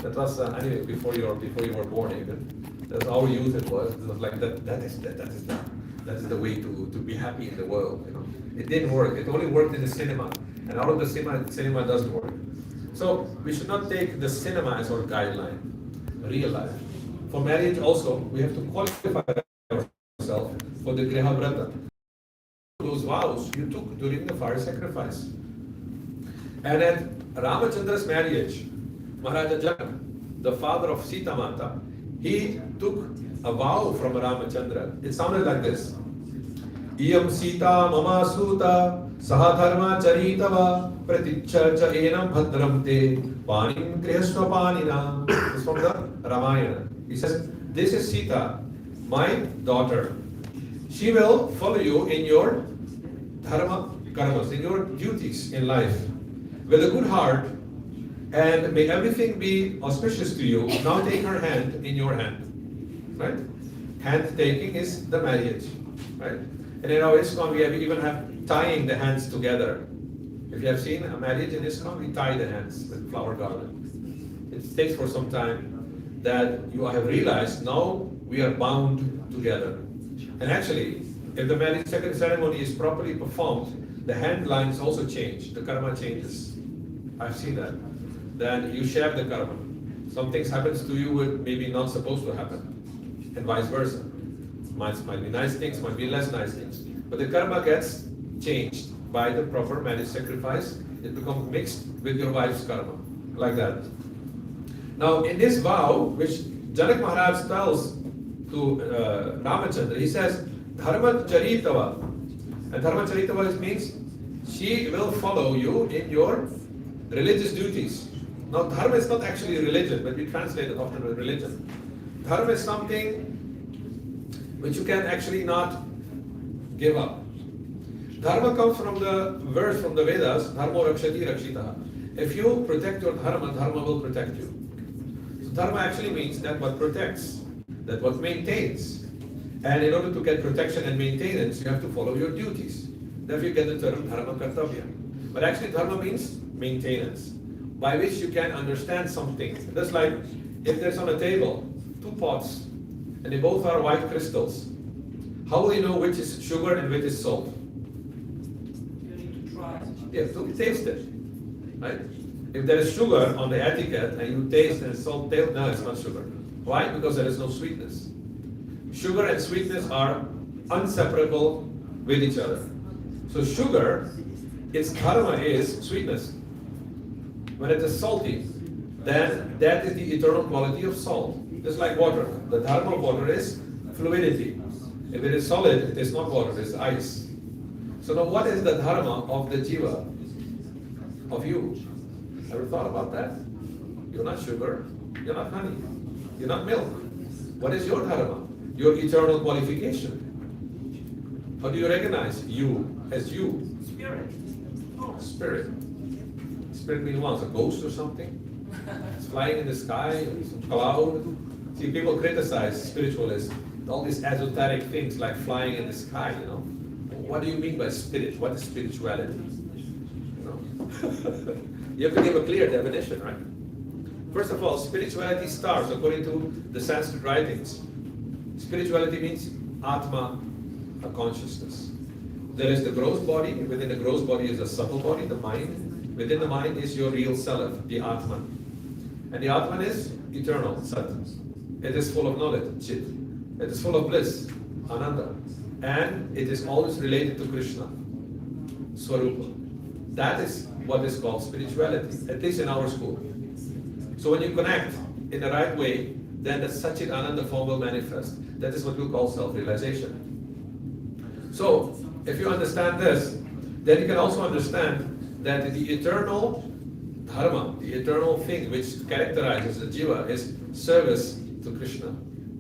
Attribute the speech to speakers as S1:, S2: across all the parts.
S1: That was anyway before you were born even. That's our youth. It was like that. That is the way to be happy in the world. It didn't work. It only worked in the cinema, and out of the cinema doesn't work. So we should not take the cinema as our guideline. Real life. For marriage also, we have to qualify ourselves for the Griha Vrata. Those vows you took during the fire sacrifice. And at Ramachandra's marriage, Maharaja Janak, the father of Sita Mata, he took a vow from Ramachandra. It sounded like this. Iyam Sita Mama Suta Sahadharma Charitava Praticha Cha Enam Bhadram Te Panim Kriyasva Panina. This is from the Ramayana. He says, this is Sita, my daughter. She will follow you in your dharma karmas, in your duties in life. With a good heart, and may everything be auspicious to you. Now take her hand in your hand. Right? Hand taking is the marriage. Right? And in our ISKCON, we even have tying the hands together. If you have seen a marriage in ISKCON, we tie the hands with flower garland. It takes for some time that you have realized now we are bound together. And actually, if the marriage ceremony is properly performed, the hand lines also change. The karma changes. I've seen that. Then you share the karma. Some things happens to you which maybe not supposed to happen, and vice versa. Might be nice things, might be less nice things. But the karma gets changed by the proper marriage sacrifice. It becomes mixed with your wife's karma, like that. Now, in this vow, which Janak Maharaj tells to Ramachandra, he says, Dharma Charitava. And Dharma Charitava means she will follow you in your religious duties. Now, dharma is not actually religion, but we translate it often with religion. Dharma is something which you can actually not give up. Dharma comes from the verse from the Vedas, Dharma Rakshati Rakshita. If you protect your dharma, dharma will protect you. So dharma actually means that what protects, that what maintains. And in order to get protection and maintenance, you have to follow your duties. Therefore you get the term dharma kartavya. But actually dharma means maintenance, by which you can understand something. Just like if there's on a table two pots, and they both are white crystals, how will you know which is sugar and which is salt?
S2: You need to try.
S1: You have to taste it, right? If there is sugar on the etiquette and you taste and salt, no, it's not sugar. Why? Because there is no sweetness. Sugar and sweetness are inseparable with each other. So sugar, its dharma is sweetness. When it is salty, then that is the eternal quality of salt. Just like water. The dharma of water is fluidity. If it is solid, it is not water, it is ice. So now what is the dharma of the jiva, of you? Ever thought about that? You're not sugar, you're not honey, you're not milk. What is your dharma? Your eternal qualification. How do you recognize you as you?
S2: Spirit. Oh.
S1: Spirit. Spirit means what? A ghost or something? It's flying in the sky, some cloud. See, people criticize spiritualists, all these esoteric things like flying in the sky, What do you mean by spirit? What is spirituality? You have to give a clear definition, right? First of all, spirituality starts, according to the Sanskrit writings. Spirituality means Atma, a consciousness. There is the gross body, and within the gross body is the subtle body, the mind. Within the mind is your real self, the Atman. And the Atman is eternal, Sat. It is full of knowledge, Chit. It is full of bliss, Ananda. And it is always related to Krishna, Swarupa. That is what is called spirituality, at least in our school. So when you connect in the right way, then the Satchit Ananda form will manifest. That is what we call self-realization. So, if you understand this, then you can also understand that the eternal dharma, the eternal thing which characterizes the jiva is service to Krishna.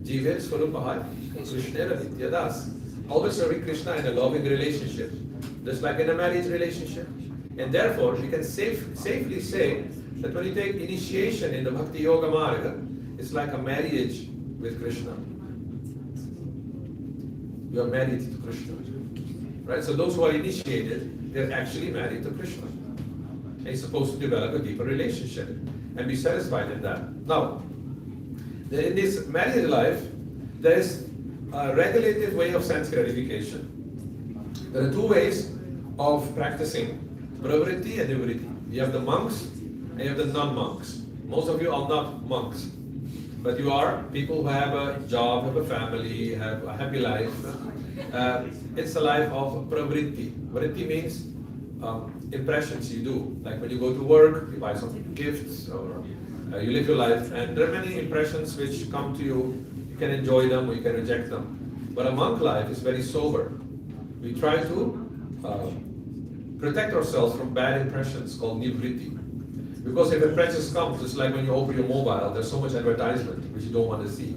S1: Jiva Swarupahai, Krishnera Nityadas. Always serving Krishna in a loving relationship, just like in a marriage relationship. And therefore, we can safely say that when you take initiation in the Bhakti Yoga Marga, it's like a marriage with Krishna. You are married to Krishna. Right? So those who are initiated, they're actually married to Krishna. And you're supposed to develop a deeper relationship. and be satisfied in that. Now, in this marriage life, there is a regulated way of sense gratification. There are two ways of practicing pravritti and nivritti. You have the monks and you have the non-monks. Most of you are not monks, but you are people who have a job, have a family, have a happy life. It's a life of pravritti. Vritti means impressions you do. Like when you go to work, you buy some gifts, or you live your life, and there are many impressions which come to you. You can enjoy them or you can reject them. But a monk life is very sober. We try to protect ourselves from bad impressions called nivritti. Because if impressions come, just like when you open your mobile, there's so much advertisement which you don't want to see.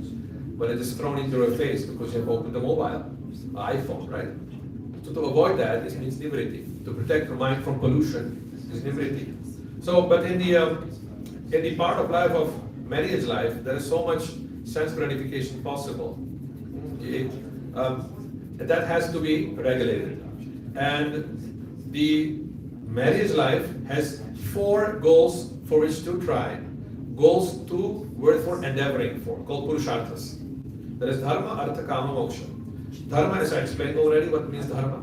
S1: But it is thrown into your face because you have opened the mobile, iPhone, right? So to avoid that, this means nivritti. To protect your mind from pollution is nivritti. So, but in the part of life of marriage life, there is so much sense gratification possible. That has to be regulated. And the marriage life has 4 goals for which to try. Goals to work for, endeavoring for, called purusharthas. There is dharma, artha, kama, moksha. Dharma, as I explained already, what means dharma?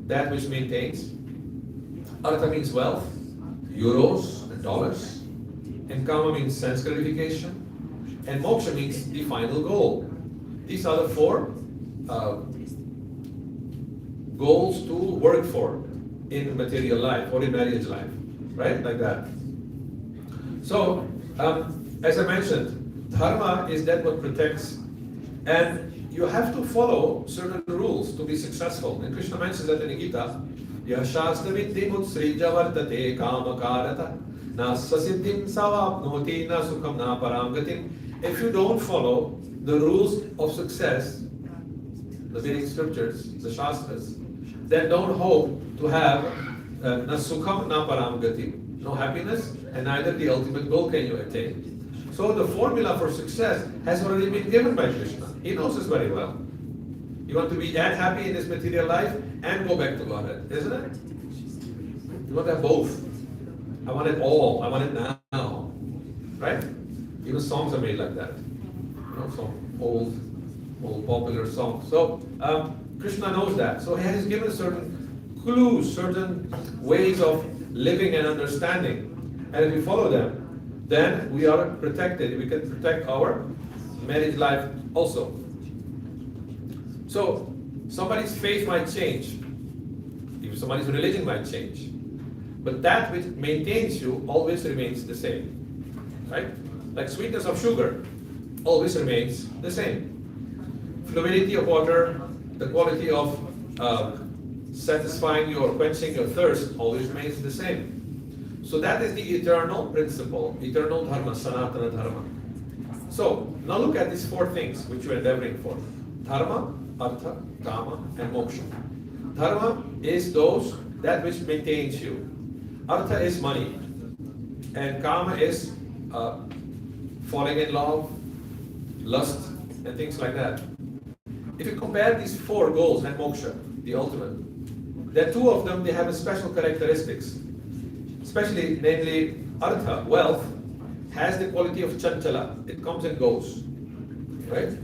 S1: That which maintains. Artha means wealth, euros and dollars. And kama means sense gratification. And moksha means the final goal. These are the 4 goals to work for in material life or in marriage life, right? Like that. So, as I mentioned, dharma is that what protects, and you have to follow certain rules to be successful. And Krishna mentions that in the Gita, Yashastra viddhi mutsrija vartate kama karata na sasiddhim savapnoti na sukham na paramgatim. If you don't follow the rules of success, the Vedic scriptures, the Shastras, then don't hope to have na sukham na paramgatim, no happiness, and neither the ultimate goal can you attain. So the formula for success has already been given by Krishna. He knows this very well. You want to be that happy in this material life and go back to Godhead, isn't it? You want to have both. I want it all. I want it now. Right? Even songs are made like that. You know, some old popular songs. So Krishna knows that. So he has given certain clues, certain ways of living and understanding. And if we follow them, then we are protected. We can protect our marriage life also. So somebody's faith might change. Even somebody's religion might change. But that which maintains you always remains the same. Right? Like sweetness of sugar always remains the same. Fluidity of water, the quality of satisfying you or quenching your thirst always remains the same. So that is the eternal principle, eternal dharma, sanatana dharma. So now look at these 4 things which you are endeavoring for. Dharma, artha, kama, and moksha. Dharma is that which maintains you. Artha is money. And kama is falling in love, lust, and things like that. If you compare these 4 goals and moksha, the ultimate, then 2 of them, they have a special characteristics. Especially, namely, artha, wealth, has the quality of chanchala. It comes and goes. Right?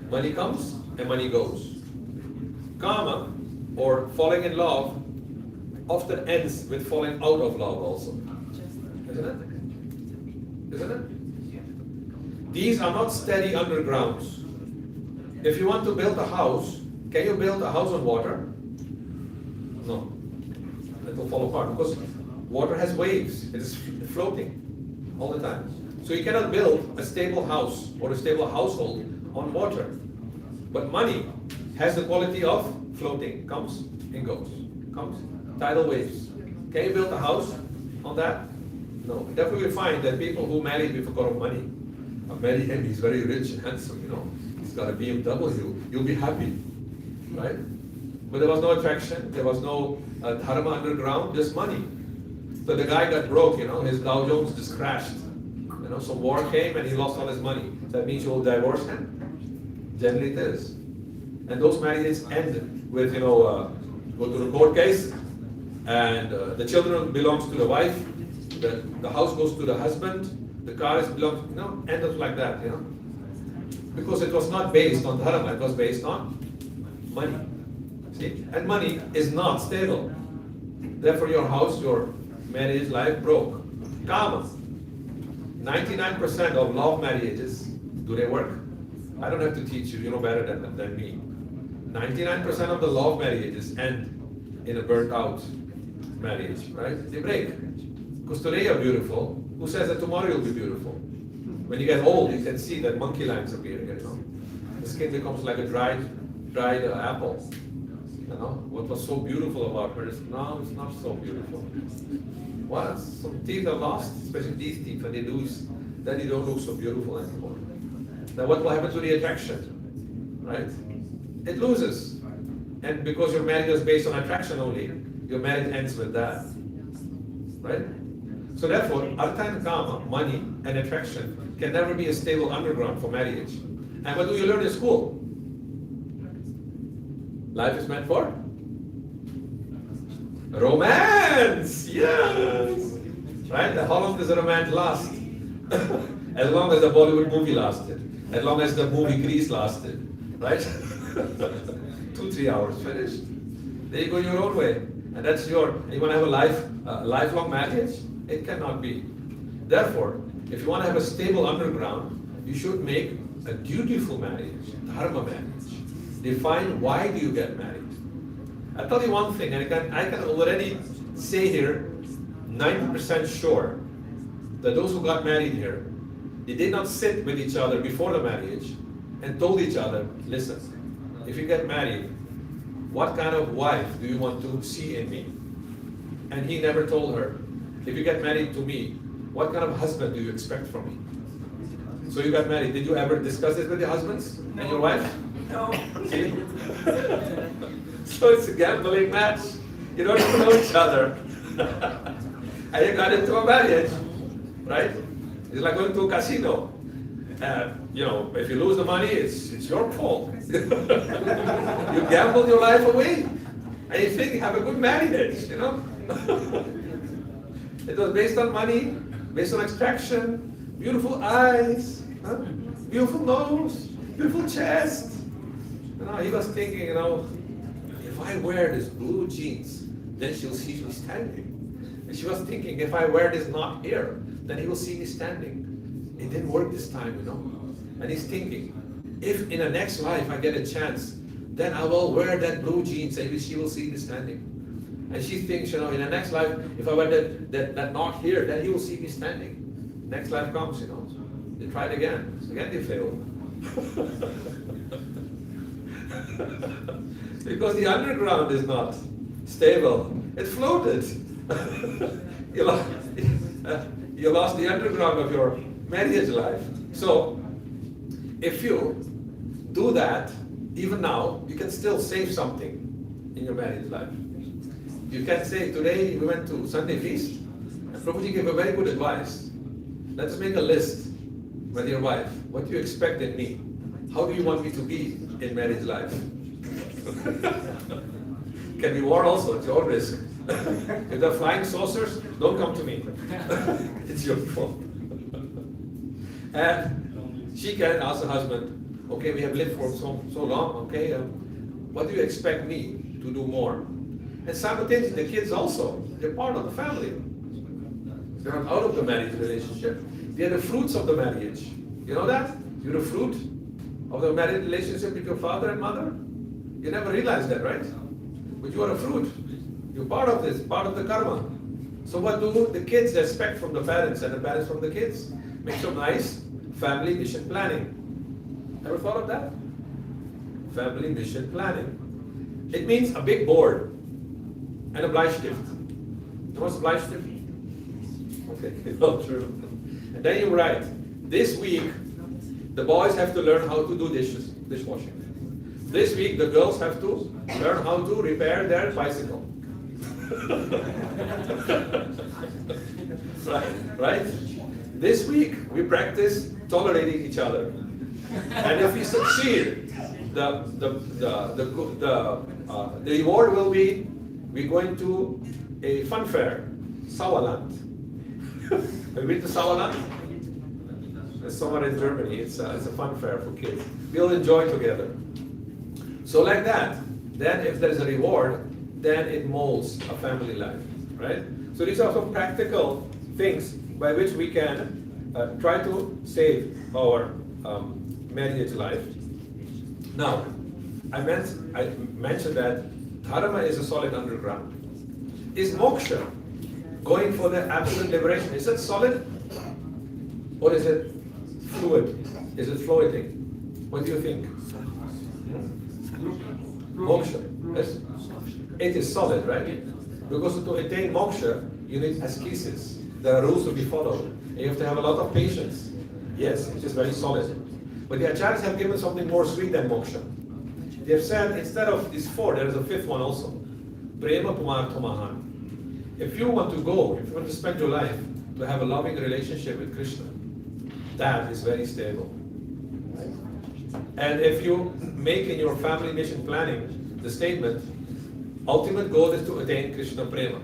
S1: Money comes and money goes. Kama, or falling in love, often ends with falling out of love also. Isn't it? Isn't it? These are not steady undergrounds. If you want to build a house, can you build a house on water? No. It will fall apart because water has waves. It is floating all the time. So you cannot build a stable house or a stable household on water. But money has the quality of floating. Comes and goes. Comes. Tidal waves. Can you build a house on that? No. You definitely find that people who marry because of money. Marry him, he's very rich and handsome, you know. He's got a BMW. You'll be happy. Right? But there was no attraction. There was no dharma underground. Just money. So the guy got broke, you know, his Dow Jones just crashed. You know, some war came and he lost all his money. That means you will divorce him? Generally it is. And those marriages end with, you know, go to the court case, and the children belongs to the wife, the house goes to the husband, The car is belongs, end up like that, because it was not based on dharma, it was based on money. See, and money is not stable. Therefore, your house, your marriage life broke. Kama. 99% of love marriages, do they work? I don't have to teach you, you know better than me. 99% of the love marriages end in a burnt out marriage, right? They break. Because today you're beautiful. Who says that tomorrow you'll be beautiful? When you get old, you can see that monkey lines appear, The skin becomes like a dried apple. What was so beautiful about her is now it's not so beautiful. What? Some teeth are lost, especially these teeth, and they lose, then you don't look so beautiful anymore. Then what will happen to the attraction? Right? It loses. And because your marriage is based on attraction only, your marriage ends with that. Right? So therefore, artha and kama, money and attraction, can never be a stable underground for marriage. And what do you learn in school? Life is meant for romance. Yes. Right? How long does a romance last? As long as the Bollywood movie lasted. As long as the movie Grease lasted. Right? 2-3 hours finished. There you go your own way. And that's you want to have a lifelong marriage? It cannot be. Therefore, if you want to have a stable underground, you should make a dutiful marriage, dharma marriage. Define why do you get married. I'll tell you one thing, and I can already say here, 90% sure, that those who got married here, they did not sit with each other before the marriage and told each other, listen, if you get married, what kind of wife do you want to see in me? And he never told her, if you get married to me, what kind of husband do you expect from me? So you got married. Did you ever discuss it with your husbands and your wife?
S2: No.
S1: See? So it's a gambling match. You don't even know each other. And you got into a marriage, right? It's like going to a casino. If you lose the money, it's your fault. You gambled your life away. And you think you have a good marriage, It was based on money, based on extraction, beautiful eyes, beautiful nose, beautiful chest. He was thinking, if I wear this blue jeans, then she'll see me standing. And she was thinking, if I wear this knot here, then he will see me standing. It didn't work this time, And he's thinking, if in the next life I get a chance, then I will wear that blue jeans and she will see me standing. And she thinks, in the next life, if I wear that knot here, then he will see me standing. Next life comes, They tried again. Again they failed. Because the underground is not stable. It floated. You lost the underground of your marriage life. So, if you do that, even now, you can still save something in your marriage life. You can say, today we went to Sunday feast, and Prabhuji gave a very good advice. Let's make a list with your wife. What do you expect in me? How do you want me to be in marriage life? Can be war also, it's your risk. If they're flying saucers, don't come to me. It's your fault. And she can ask her husband, okay, we have lived for so long, okay, what do you expect me to do more? And simultaneously, the kids also, they're part of the family. They're not out of the marriage relationship. They're the fruits of the marriage. You know that? You're the fruit of the marriage relationship with your father and mother. You never realized that, right? But you are a fruit. You're part of this, part of the karma. So what do the kids expect from the parents and the parents from the kids? Make some nice family mission planning. Ever thought of that? Family mission planning. It means a big board and a Bleistift. You know what's a Bleistift? Okay, not true. And then you write, this week, the boys have to learn how to do dishwashing. This week, the girls have to learn how to repair their bicycle. Right? This week, we practice tolerating each other. And if we succeed, the reward will be, we're going to a fun fair, Sawaland. Have you been to Sawaland? this summer in Germany. It's a fun fair for kids. We'll enjoy together. So like that, then if there's a reward, then it molds a family life, right? So these are some practical things by which we can try to save our marriage life. Now, I mentioned that dharma is a solid underground. Is moksha, going for the absolute liberation, is it solid? Or is it fluid? Is it floating? What do you think? Moksha, yes? It is solid, right? Because to attain moksha, you need ascesis. There are rules to be followed. And you have to have a lot of patience. Yes, it is very solid. But the acharyas have given something more sweet than moksha. They have said, instead of these four, there is a fifth one also. Prema Pumar Tomahan. If you want to go, if you want to spend your life to have a loving relationship with Krishna, that is very stable. And if you make in your family mission planning the statement, ultimate goal is to attain Krishna Prema.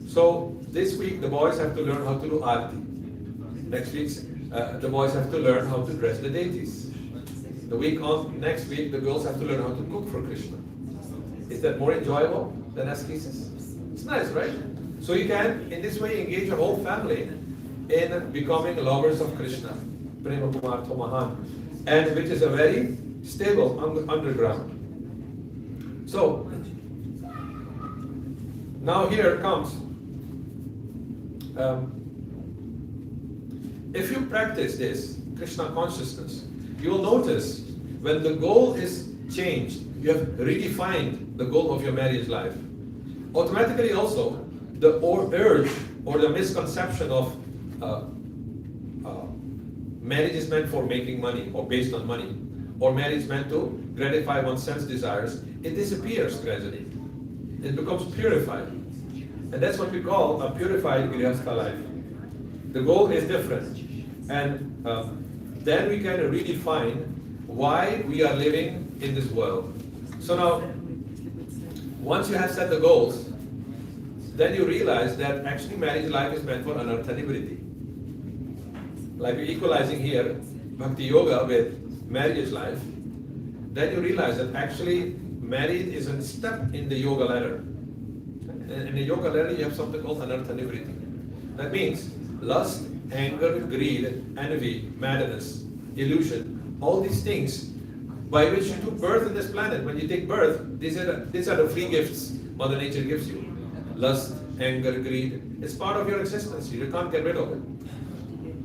S1: So this week the boys have to learn how to do arti. Next week the boys have to learn how to dress the deities. The week on next week the girls have to learn how to cook for Krishna. Is that more enjoyable than ascesis? It's nice, right? So you can in this way engage your whole family in becoming lovers of Krishna, Prema Kumar Tomahan, and which is a very stable underground. So now here comes, if you practice this Krishna consciousness, you will notice when the goal is changed, you have redefined the goal of your marriage life. Automatically also, the urge or the misconception of marriage is meant for making money or based on money, or marriage meant to gratify one's sense desires, it disappears gradually. It becomes purified. And that's what we call a purified Grihastha life. The goal is different. And then we can redefine why we are living in this world. So now, once you have set the goals, then you realize that actually marriage life is meant for anartha-nivriti. Like we're equalizing here bhakti yoga with marriage life, then you realize that actually marriage is a step in the yoga ladder. And in the yoga ladder you have something called anartha-nivriti. That means lust, anger, greed, envy, madness, illusion, all these things by which you took birth on this planet. When you take birth, these are the free gifts Mother Nature gives you. Lust, anger, greed, it's part of your existence. You can't get rid of it.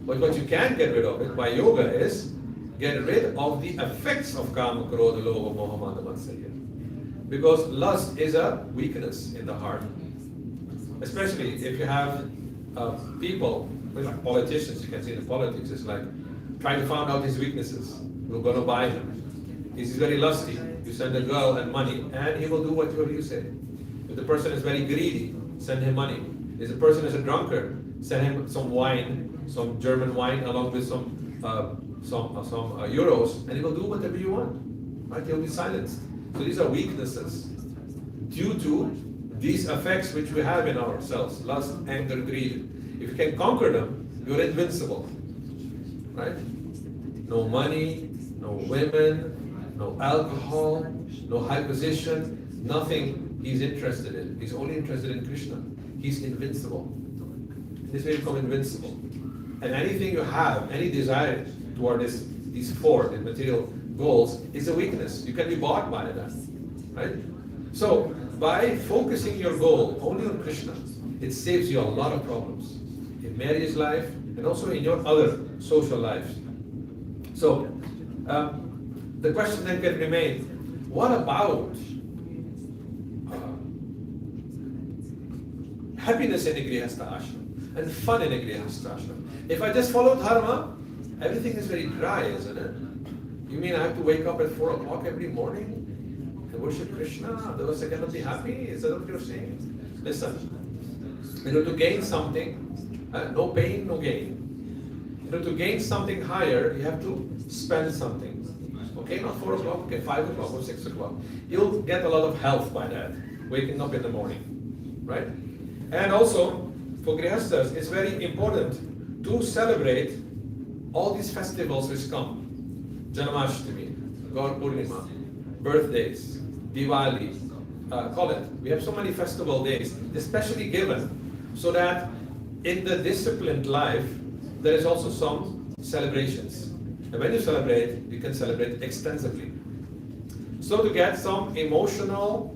S1: But what you can get rid of it by yoga is get rid of the effects of kama, krodha, lobha, moha, mada, matsarya. Because lust is a weakness in the heart. Especially if you have people, like politicians, you can see in politics, it's like trying to find out his weaknesses. You're going to buy him. He's very lusty. You send a girl and money, and he will do whatever you say. If the person is very greedy, send him money. If the person is a drunkard, send him some wine, some German wine, along with some euros, and he will do whatever you want. Right? He'll be silenced. So these are weaknesses due to these effects which we have in ourselves: lust, anger, greed. If you can conquer them, you're invincible. Right? No money, no women, no alcohol, no high position, nothing he's interested in. He's only interested in Krishna. He's invincible. This way you become invincible. And anything you have, any desire toward these four material goals is a weakness. You can be bought by that. Right? So by focusing your goal only on Krishna, it saves you a lot of problems in marriage life and also in your other social lives. So the question then can remain, what about happiness in a Grihastha ashram and fun in a Grihastha ashram? If I just follow dharma, everything is very dry, isn't it? You mean I have to wake up at 4 o'clock every morning and worship Krishna? Otherwise I cannot be happy? Is that what you're saying? Listen, in order to gain something, no pain, no gain. In order to gain something higher, you have to spend something. Okay, not 4 o'clock, okay, 5 o'clock or 6 o'clock. You'll get a lot of health by that, waking up in the morning, right? And also, for Grihasthas, it's very important to celebrate all these festivals which come, Janmashtami, Gaur Purnima, birthdays, Diwali, call it. We have so many festival days, especially given so that in the disciplined life, there is also some celebrations. And when you celebrate, you can celebrate extensively. So to get some emotional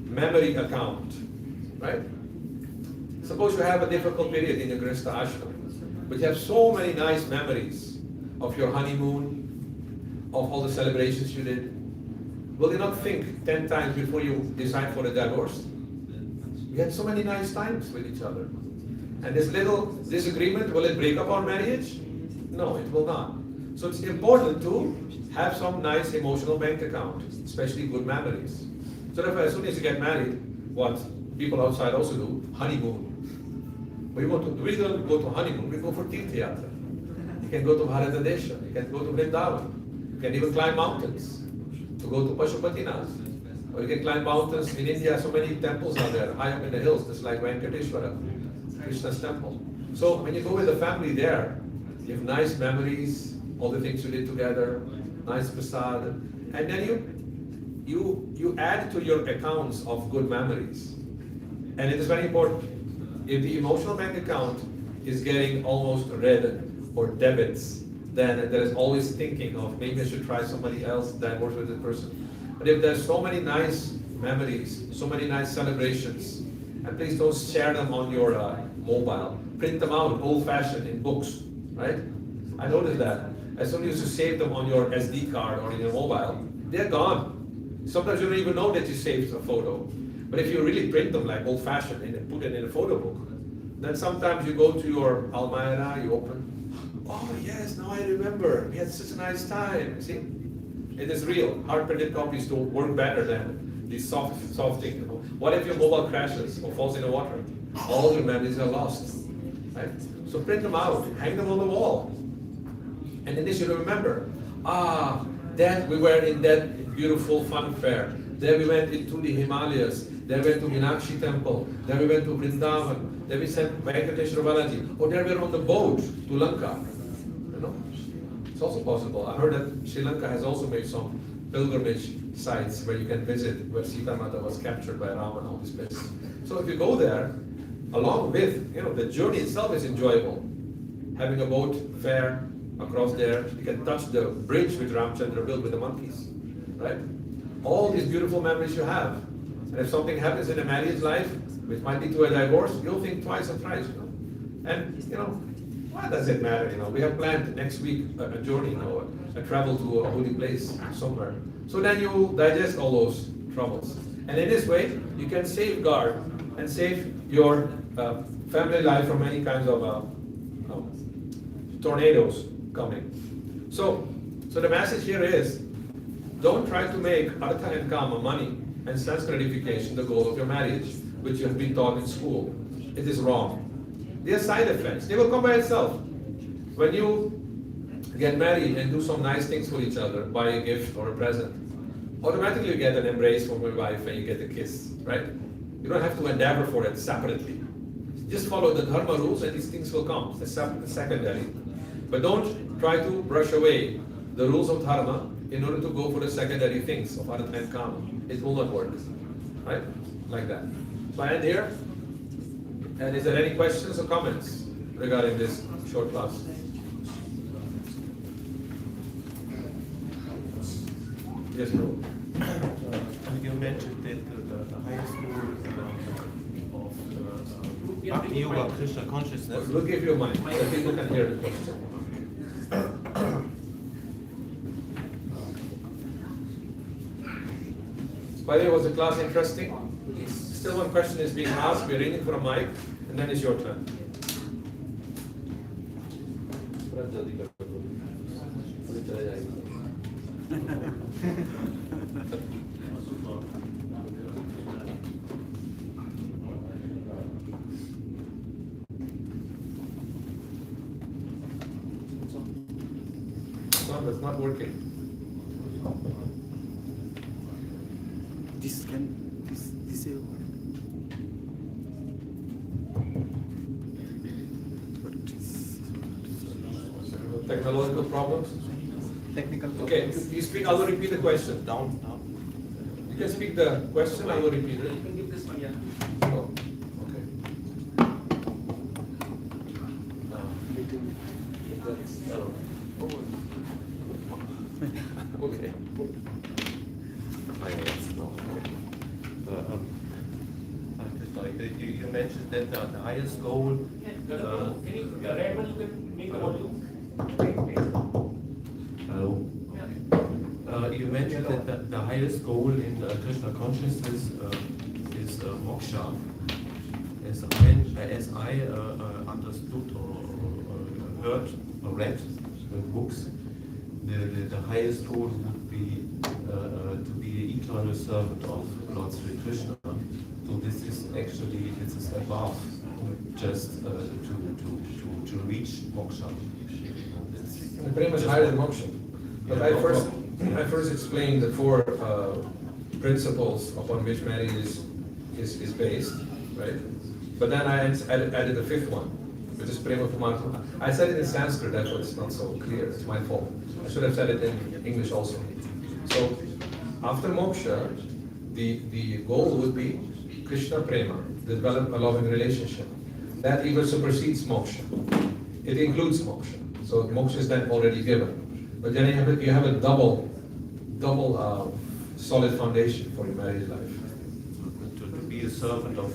S1: memory account, right? Suppose you have a difficult period in your Grihastha ashram, but you have so many nice memories of your honeymoon, of all the celebrations you did. Will you not think 10 times before you decide for a divorce? We had so many nice times with each other. And this little disagreement, will it break up our marriage? No, it will not. So it's important to have some nice emotional bank account, especially good memories. So therefore, as soon as you get married, what people outside also do, honeymoon. We don't go to honeymoon, we go for Tirthayatra. You can go to Bharatadesha, you can go to Vrindavan, you can even climb mountains, to go to Pashupatinath. Or you can climb mountains in India, so many temples are there, high up in the hills, just like Venkateshwara, Krishna's temple. So when you go with the family there, you have nice memories, all the things you did together, nice prasad, and then you add to your accounts of good memories. And it is very important. If the emotional bank account is getting almost red or debits, then there is always thinking of maybe I should try somebody else, divorce with this person. But if there's so many nice memories, so many nice celebrations, and please don't share them on your mobile. Print them out old-fashioned in books, right? I noticed that. As soon as you save them on your SD card or in your mobile, they're gone. Sometimes you don't even know that you saved a photo. But if you really print them like old-fashioned and put it in a photo book, then sometimes you go to your Almirah, you open, oh yes, now I remember, we had such a nice time, see? It is real. Hard-printed copies don't work better than these soft things. What if your mobile crashes or falls in the water? All your memories are lost, right? So print them out, hang them on the wall. And then they should remember, then we were in that beautiful fun fair. Then we went into the Himalayas. Then we went to Meenakshi temple. Then we went to Vrindavan. Then we sent Venkateshwara Balaji. Or then we were on the boat to Lanka. You know, it's also possible. I heard that Sri Lanka has also made some pilgrimage sites where you can visit, where Sita Mata was captured by Rama and all these places. So if you go there, along with, the journey itself is enjoyable. Having a boat fare across there, you can touch the bridge which Ramchandra built with the monkeys, right? All these beautiful memories you have. And if something happens in a marriage life, which might lead to a divorce, you'll think twice or thrice, And, what does it matter, We have planned next week a journey, a travel to a holy place somewhere. So then you digest all those troubles. And in this way, you can safeguard and save your family life from any kinds of tornadoes coming. So the message here is, don't try to make artha and kama, money and sense gratification, the goal of your marriage, which you have been taught in school. It is wrong. They are side effects. They will come by itself. When you get married and do some nice things for each other, buy a gift or a present, automatically you get an embrace from your wife and you get a kiss, right? You don't have to endeavor for it separately. Just follow the dharma rules and these things will come. It's secondary. But don't try to brush away the rules of dharma in order to go for the secondary things of artha and kama. It will not work, right? Like that. So I end here. And is there any questions or comments regarding this short class? Yes, bro.
S3: You mentioned that the higher school of Bhakti Yoga, Krishna consciousness.
S1: We'll give you a mic so people can hear the question. By the way, was the class interesting? Still one question is being asked. We're reading for a mic, and then it's your turn. No, that's not working.
S4: This
S1: Technological problems?
S3: Technical.
S1: Okay, you speak, I will repeat the question.
S3: Down.
S1: You can speak the question, I will repeat it.
S2: You can give this one, yeah.
S1: Oh, okay. Okay.
S3: You mentioned that the highest goal.
S2: Can you, red one, you can make the volume?
S3: Hello. You mentioned that the highest goal in Krishna consciousness is moksha. As I understood or heard or read books, the highest goal would be to be an eternal servant of Lord Sri Krishna. So this is above just to reach moksha.
S1: The prema is higher than moksha. But I first explained the four principles upon which marriage is based, right? But then I added the fifth one, which is prema pumartha. I said it in Sanskrit, therefore it's not so clear. It's my fault. I should have said it in English also. So after moksha, the goal would be Krishna prema, develop a loving relationship. That even supersedes moksha. It includes moksha. So moksha is then already given. But then you have a double solid foundation for your married life.
S3: To be a servant of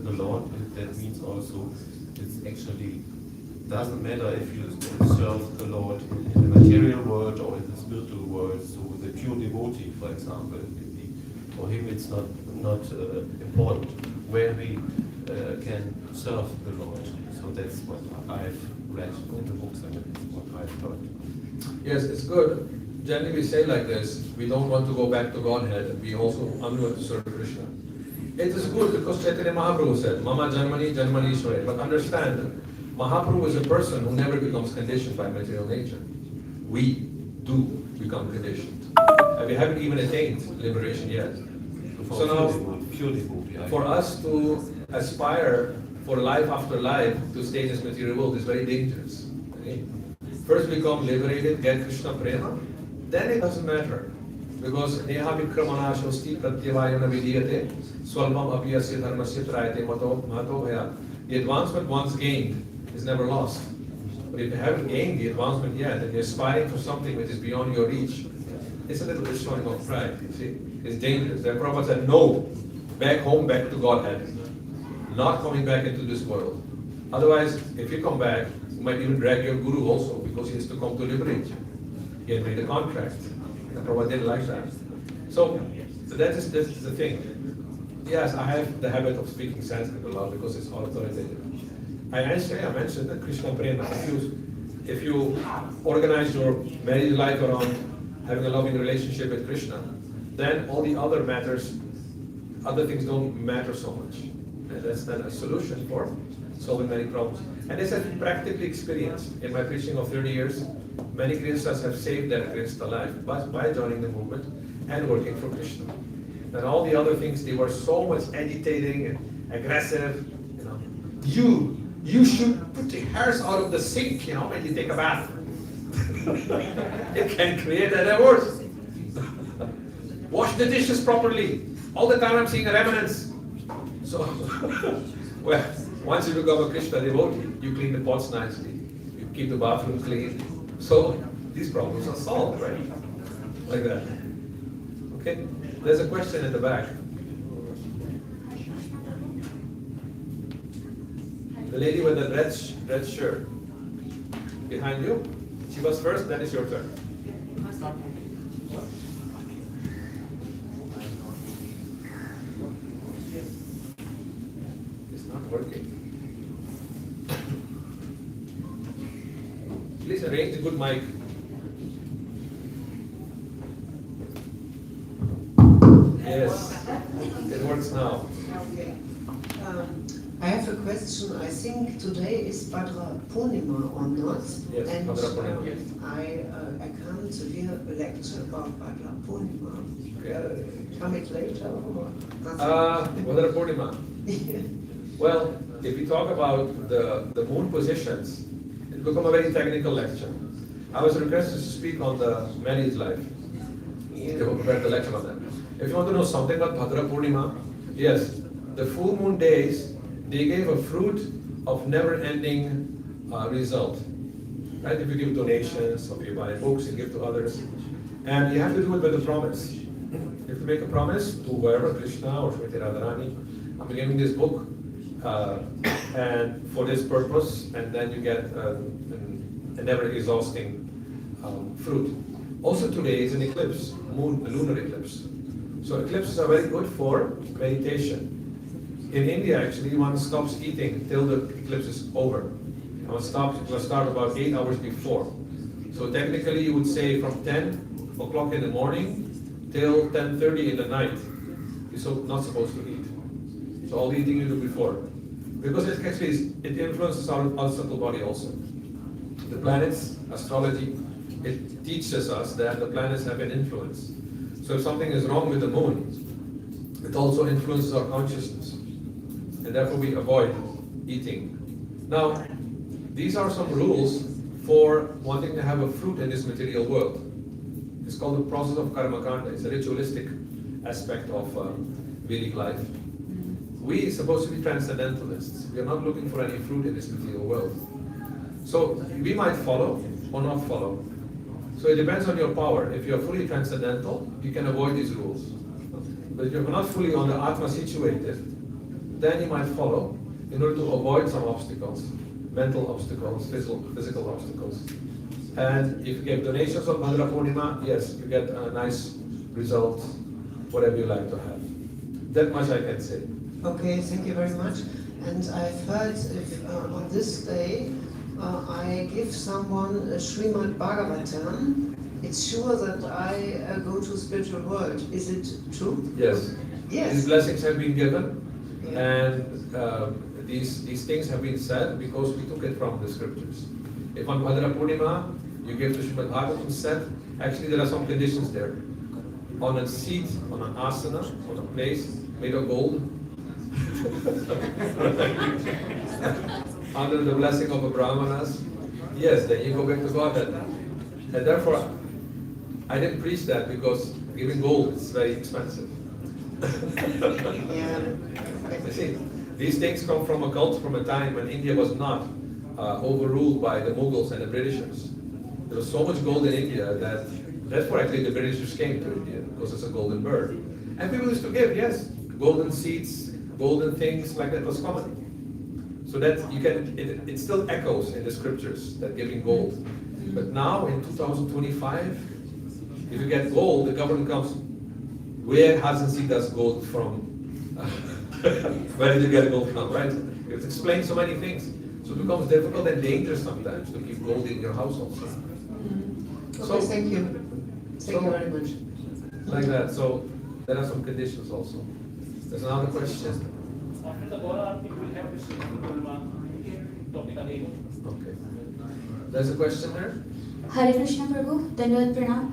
S3: the Lord, that means also it's actually doesn't matter if you serve the Lord in the material world or in the spiritual world. So the pure devotee, for example, for him it's not important where we can serve the Lord. So that's what I've read in the books and it's what I've heard.
S1: Yes, it's good. Generally we say like this, we don't want to go back to Godhead, we also only want to serve Krishna. It is good because Chaitanya Mahaprabhu said, Mama Janmani Janmani Ishware. But understand, Mahaprabhu is a person who never becomes conditioned by material nature. We do become conditioned. And we haven't even attained liberation yet. So now, for us to aspire for life after life to stay in this material world is very dangerous. Okay? First become liberated, get Krishna prema, then it doesn't matter. Because neha vikramana shosti pratyavayana vidiyate swalpam apiyasya dharmasya trayate mato bhaya. The advancement once gained is never lost. But if you haven't gained the advancement yet and you're aspiring for something which is beyond your reach, it's a little bit showing of pride, you see. It's dangerous. Therefore, Prabhupada said, no, back home, back to Godhead. Not coming back into this world. Otherwise, if you come back, you might even drag your guru also, because he has to come to liberate you. He had made a contract. And Prabhupada didn't like that. So that is the thing. Yes, I have the habit of speaking Sanskrit a lot because it's authoritative. I mentioned that Krishna prema. If you organize your married life around having a loving relationship with Krishna, then all the other matters, other things don't matter so much. And that's then a solution for solving many problems. And this has been practically experienced. In my preaching of 30 years, many Grihasthas have saved their Grihastha life by joining the movement and working for Krishna. And all the other things, they were so much agitating and aggressive. You should put the hairs out of the sink, when you take a bath. It can create a divorce. Wash the dishes properly. All the time I'm seeing remnants. So, well, once you become a Krishna devotee, you clean the pots nicely. You keep the bathroom clean. So, these problems are solved, right? Like that. Okay? There's a question in the back. The lady with the red shirt. Behind you. She was first, then it's your turn. It's not working. Please arrange a good mic. Yes, it works now.
S4: Okay. I have a question. I think today is Bhadra Purnima or not?
S1: Yes,
S4: and
S1: Bhadra Purnima.
S4: I come to hear a lecture about Bhadra Purnima.
S1: Okay.
S4: Come it later or
S1: Bhadra Purnima. Well, if we talk about the moon positions, it become a very technical lecture. I was requested to speak on the marriage life. They were prepared the lecture on that. If you want to know something about Bhadra Purnima, yes, the full moon days, they gave a fruit of never-ending result. Right? If you give donations, or if you buy books and give to others, and you have to do it with a promise. You have to make a promise to whoever, Krishna or Shrimati Radharani, I'm giving this book and for this purpose, and then you get a never-exhausting fruit. Also today is an eclipse, lunar eclipse. So eclipses are very good for meditation. In India, actually, one stops eating till the eclipse is over. One start about 8 hours before. So technically, you would say from 10 o'clock in the morning till 10:30 in the night. You're not supposed to eat. So all the eating you do before, because it actually it influences our subtle body also. The planets, astrology, it teaches us that the planets have an influence. So if something is wrong with the moon, it also influences our consciousness. And therefore we avoid eating. Now, these are some rules for wanting to have a fruit in this material world. It's called the process of karma kanda. It's a ritualistic aspect of Vedic life. We are supposed to be transcendentalists. We are not looking for any fruit in this material world. So we might follow or not follow. So it depends on your power. If you're fully transcendental, you can avoid these rules. But if you're not fully on the Atma situated, then you might follow in order to avoid some obstacles, mental obstacles, physical obstacles. And if you give donations on Bhadra Purnima, yes, you get a nice result, whatever you like to have. That much I can say.
S4: Okay, thank you very much. And I've heard if on this day I give someone a Srimad Bhagavatam, it's sure that I go to spiritual world. Is it true?
S1: Yes.
S4: Yes.
S1: These blessings have been given,
S4: Yeah.
S1: and these things have been said because we took it from the scriptures. If on Bhadra Purnima you give the Srimad Bhagavatam said, actually there are some conditions there. On a seat, on an asana, on a place made of gold, under the blessing of a Brahmanas, yes, then you go back to Godhead. And therefore, I didn't preach that because giving gold is very expensive.
S4: Yeah.
S1: You see, these things come from a cult from a time when India was not overruled by the Mughals and the Britishers. There was so much gold in India that that's where actually the Britishers came to India, because it's a golden bird. And people used to give, yes, golden seats, golden things like that was common. So that you can, it still echoes in the scriptures, that giving gold. But now in 2025, if you get gold, the government comes, where hasn't seen us gold from? Where did you get gold from, right? You have to explain so many things. So it becomes difficult and dangerous sometimes to keep gold in your house also.
S4: Okay, thank you. Thank you very much.
S1: Like that. So there are some conditions also. There's another question.
S2: After the Gaura, we will have this topic again.
S1: Okay. There's a question there?
S5: Hare Krishna Prabhu, Dandavat Pranam.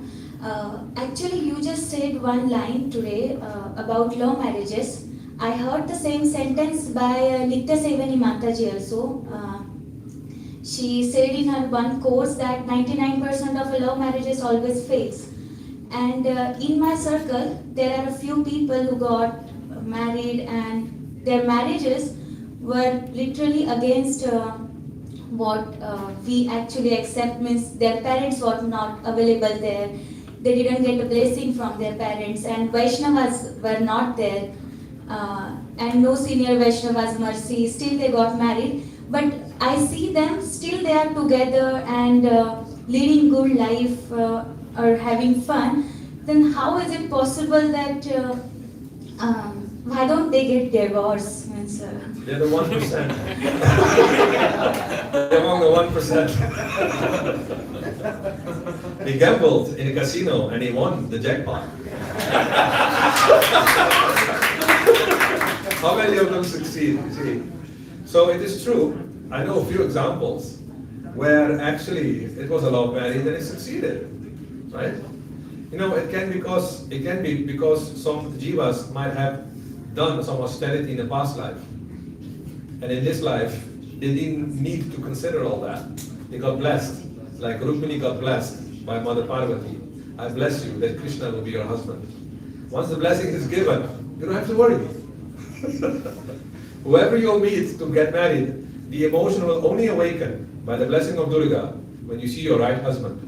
S5: Actually, you just said one line today about love marriages. I heard the same sentence by Nitya Sevani Mataji also. She said in her one course that 99% of love marriages always fails. And in my circle, there are a few people who got married and their marriages were literally against what we actually accept, means their parents were not available there. They didn't get a blessing from their parents, and Vaishnavas were not there, and no senior Vaishnavas mercy, still they got married. But I see them, still they are together and leading good life or having fun. Then how is it possible that, why don't they get divorced?
S1: They're the 1%. They're among the 1%. He gambled in a casino and he won the jackpot. How many of them succeed? You see? So it is true. I know a few examples where actually it was a love marriage and it succeeded, right? You know, it can be because some jivas might have done some austerity in the past life, and in this life they didn't need to consider all that. They got blessed. like Rukmini got blessed by Mother Parvati. I bless you that Krishna will be your husband. Once the blessing is given, you don't have to worry. Whoever you'll meet to get married, the emotion will only awaken by the blessing of Durga when you see your right husband.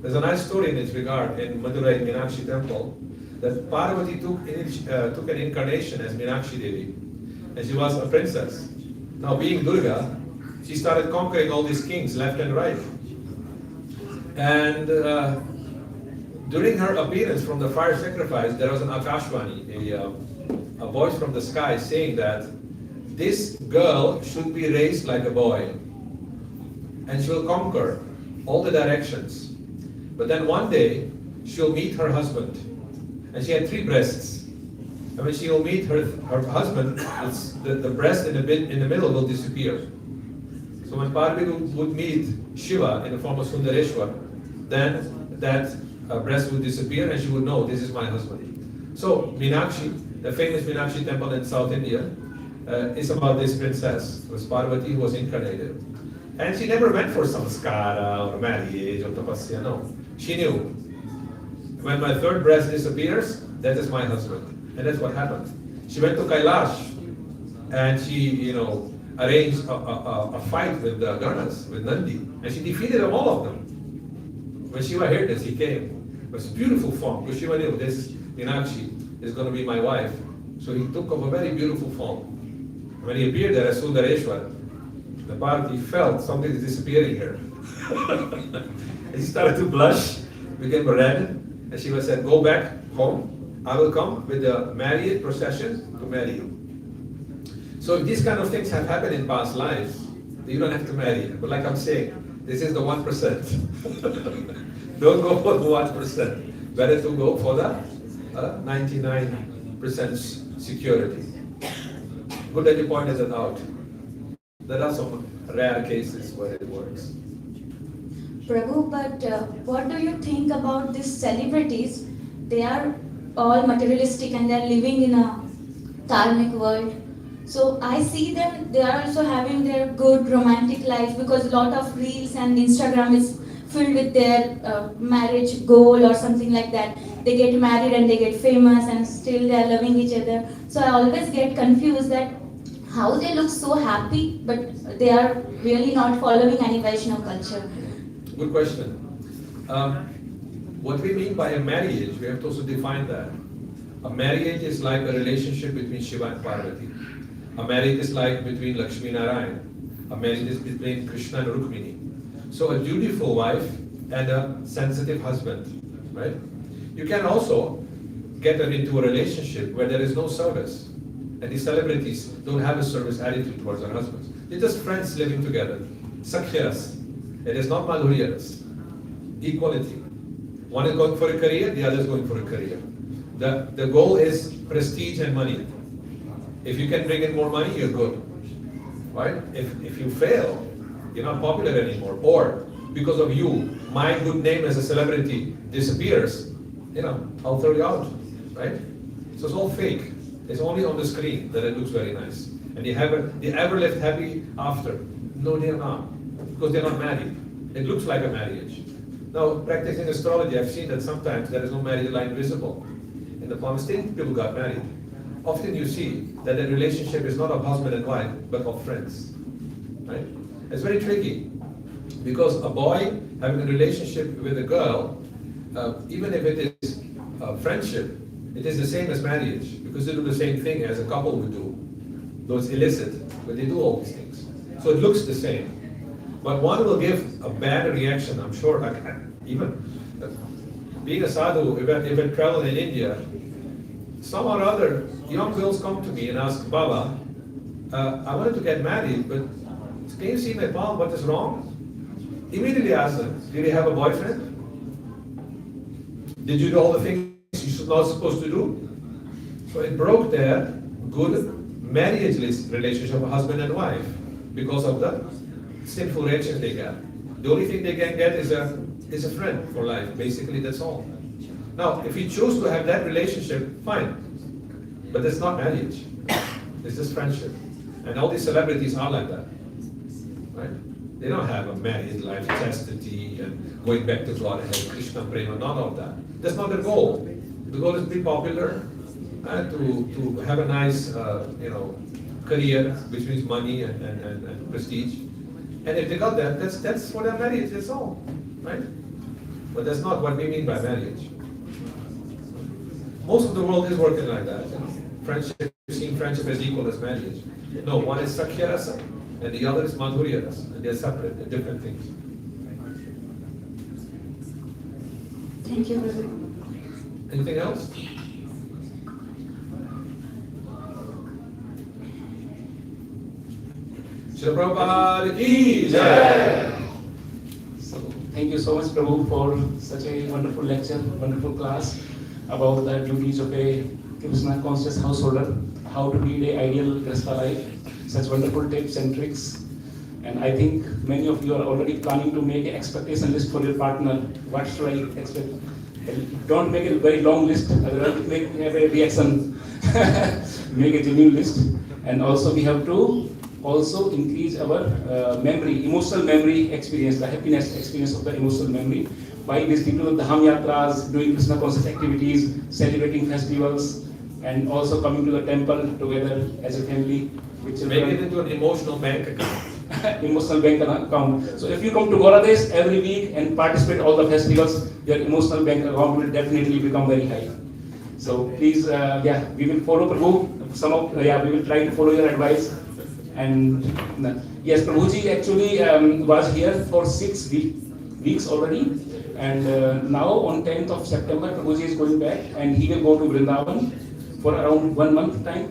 S1: There's a nice story in this regard in Madurai Meenakshi Temple that Parvati took an incarnation as Meenakshi Devi, and she was a princess. Now, being Durga, she started conquering all these kings left and right. And during her appearance from the fire sacrifice, there was an Akashvani, a voice from the sky saying that this girl should be raised like a boy, and she'll conquer all the directions. But then one day, she'll meet her husband. And she had 3 breasts. And when she will meet her husband, the breast in the middle will disappear. So when Parvati would meet Shiva in the form of Sundareshwar, then that breast would disappear and she would know, this is my husband. So Meenakshi, the famous Meenakshi temple in South India, is about this princess. It was Parvati who was incarnated. And she never went for samskara or marriage or tapasya, no. She knew, when my 3rd breast disappears, that is my husband. And that's what happened. She went to Kailash and she, arranged a fight with the Ganas, with Nandi. And she defeated them, all of them. When Shiva heard this, he came. It was a beautiful form, because Shiva knew this Meenakshi is going to be my wife. So he took up a very beautiful form. When he appeared there as Sundareshwar, the Parvati felt something is disappearing here. And she started to blush, became red, and Shiva said, go back home. I will come with a marriage procession to marry you. So if these kind of things have happened in past lives, you don't have to marry. But like I'm saying, this is the 1%. Don't go for the 1%. Better to go for the 99% security. Good that you pointed that out. There are some rare cases where it works.
S5: Prabhu, but what do you think about these celebrities? They are all materialistic and they are living in a karmic world. So I see them, they are also having their good romantic life, because a lot of reels and Instagram is filled with their marriage goal or something like that. They get married and they get famous and still they are loving each other. So I always get confused that how they look so happy, but they are really not following any Vaishnava culture.
S1: Good question. What we mean by a marriage, we have to also define that. A marriage is like a relationship between Shiva and Parvati. A marriage is like between Lakshmi Narayan. A marriage is between Krishna and Rukmini. So a dutiful wife and a sensitive husband, right? You can also get into a relationship where there is no service. And these celebrities don't have a service attitude towards their husbands. They're just friends living together. Sakhyas. It is not madhuryas. Equality. One is going for a career, the other is going for a career. The goal is prestige and money. If you can bring in more money, you're good. Right? If you fail, you're not popular anymore. Or because of you, my good name as a celebrity disappears, I'll throw you out. Right? So it's all fake. It's only on the screen that it looks very nice. And they ever lived happy after. No, they're not. Because they're not married. It looks like a marriage. Now, practicing astrology, I've seen that sometimes there is no marriage line visible. In the palm state, people got married. Often you see that the relationship is not of husband and wife, but of friends. Right? It's very tricky. Because a boy having a relationship with a girl, even if it is a friendship, it is the same as marriage. Because they do the same thing as a couple would do. Though it's illicit, but they do all these things. So it looks the same. But one will give a bad reaction, I'm sure. Even being a sadhu, if I travel in India, some or other young girls come to me and ask, Baba, I wanted to get married, but can you see my palm? What is wrong? Immediately ask them, did you have a boyfriend? Did you do all the things you're not supposed to do? So it broke their good marriage relationship of husband and wife because of the sinful reactions they get. The only thing they can get is a friend for life. Basically, that's all. Now, if you choose to have that relationship, fine. But it's not marriage. It's just friendship. And all these celebrities are like that. Right? They don't have a married life, chastity, and going back to God and Krishna prema, none of that. That's not their goal. The goal is to be popular and to have a nice, career, which means money and prestige. And if they got that, that's what a marriage is all, right? But that's not what we mean by marriage. Most of the world is working like that. Friendship, seeing friendship as equal as marriage. No, one is Sakhya Rasa and the other is Madhurya Rasa. And they're separate, they're different things.
S5: Thank you, Prabhu.
S1: Anything else? Srila Prabhupada ki jai.
S2: So, thank you so much, Prabhu, for such a wonderful lecture, wonderful class about the duties of a Krishna conscious householder, how to lead a ideal Krishna life, such wonderful tips and tricks. And I think many of you are already planning to make an expectation list for your partner. What should I expect? Don't make a very long list, otherwise make have a reaction. Make a genuine list. And also we have to also increase our memory, emotional memory experience, the happiness experience of the emotional memory by visiting to the Dham Yatras, doing Krishna conscious activities, celebrating festivals, and also coming to the temple together as a family with children.
S1: Make it into an emotional bank account.
S2: Emotional bank account. So if you come to Gauradesh every week and participate all the festivals, your emotional bank account will definitely become very high. So please, we will follow Prabhu. We will try to follow your advice. And yes, Prabhuji actually was here for 6 weeks already. And now on 10th of September, Prabhuji is going back and he will go to Vrindavan for around 1 month time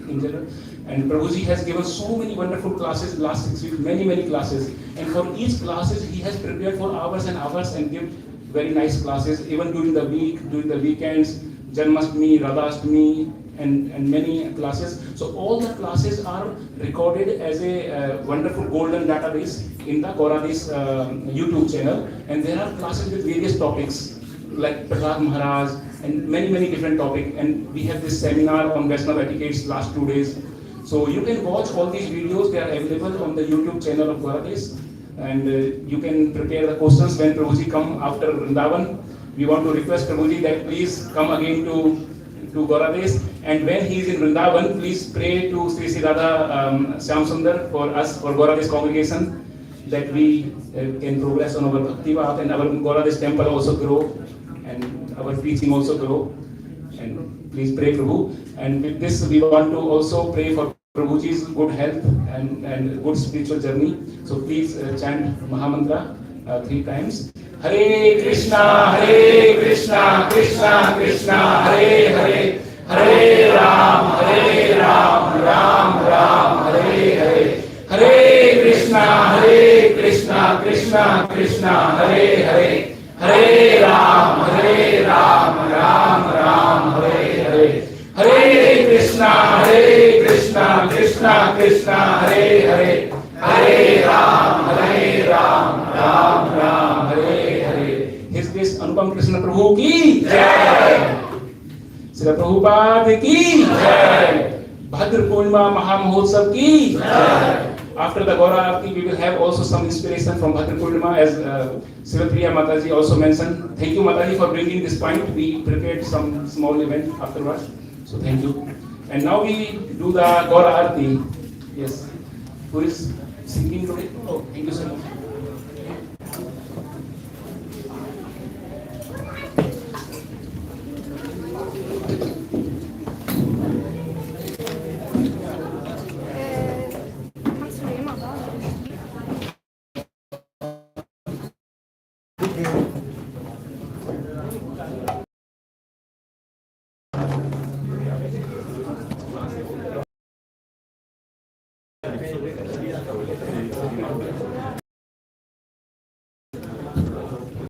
S2: in general. And Prabhuji has given so many wonderful classes last 6 weeks, many classes. And for each classes, he has prepared for hours and hours and give very nice classes, even during the week, during the weekends, Janmashtami, Radhashtami, and many classes. So all the classes are recorded as a wonderful golden database in the Gauradesh YouTube channel. And there are classes with various topics, like Prahlad Maharaj, and many different topics. And we have this seminar on Vaishnava etiquettes last 2 days. So you can watch all these videos. They are available on the YouTube channel of Gauradesh. And you can prepare the questions when Prabhuji come after Vrindavan. We want to request Prabhuji that please come again to Gauradesh. And when he is in Vrindavan, please pray to Sri Sri Radha Shyam Sundar for us, for Gauradesh congregation, that we can progress on our bhakti path and our Gauradesh temple also grow and our preaching also grow. And please pray, Prabhu. And with this, we want to also pray for Prabhuji's good health and good spiritual journey. So please chant Mahamantra 3 times. Hare Krishna, Krishna Krishna, Hare Hare, Hare Ram, Ram Ram, Hare Hare. Hare Krishna, Krishna Krishna, Hare Hare, Hare Ram, Ram Ram, Hare Hare. Hare Krishna, Krishna Krishna, Hare Hare, Hare Ram, Ram, Hare Hare. His Grace Anupam Krishna Prabhu ki jai. Srila Prabhupada ki jai. Bhadra Purnima Maha Mahotsav ki jai. After the Gaura Aarti, we will have also some inspiration from Bhadra Purnima, as Sivapriya Mataji also mentioned. Thank you, Mataji, for bringing this point. We prepared some small event afterwards. So thank you. And now we do the Gaura Aarti. Yes. Who is singing today? Oh, thank you so much.
S6: Okay.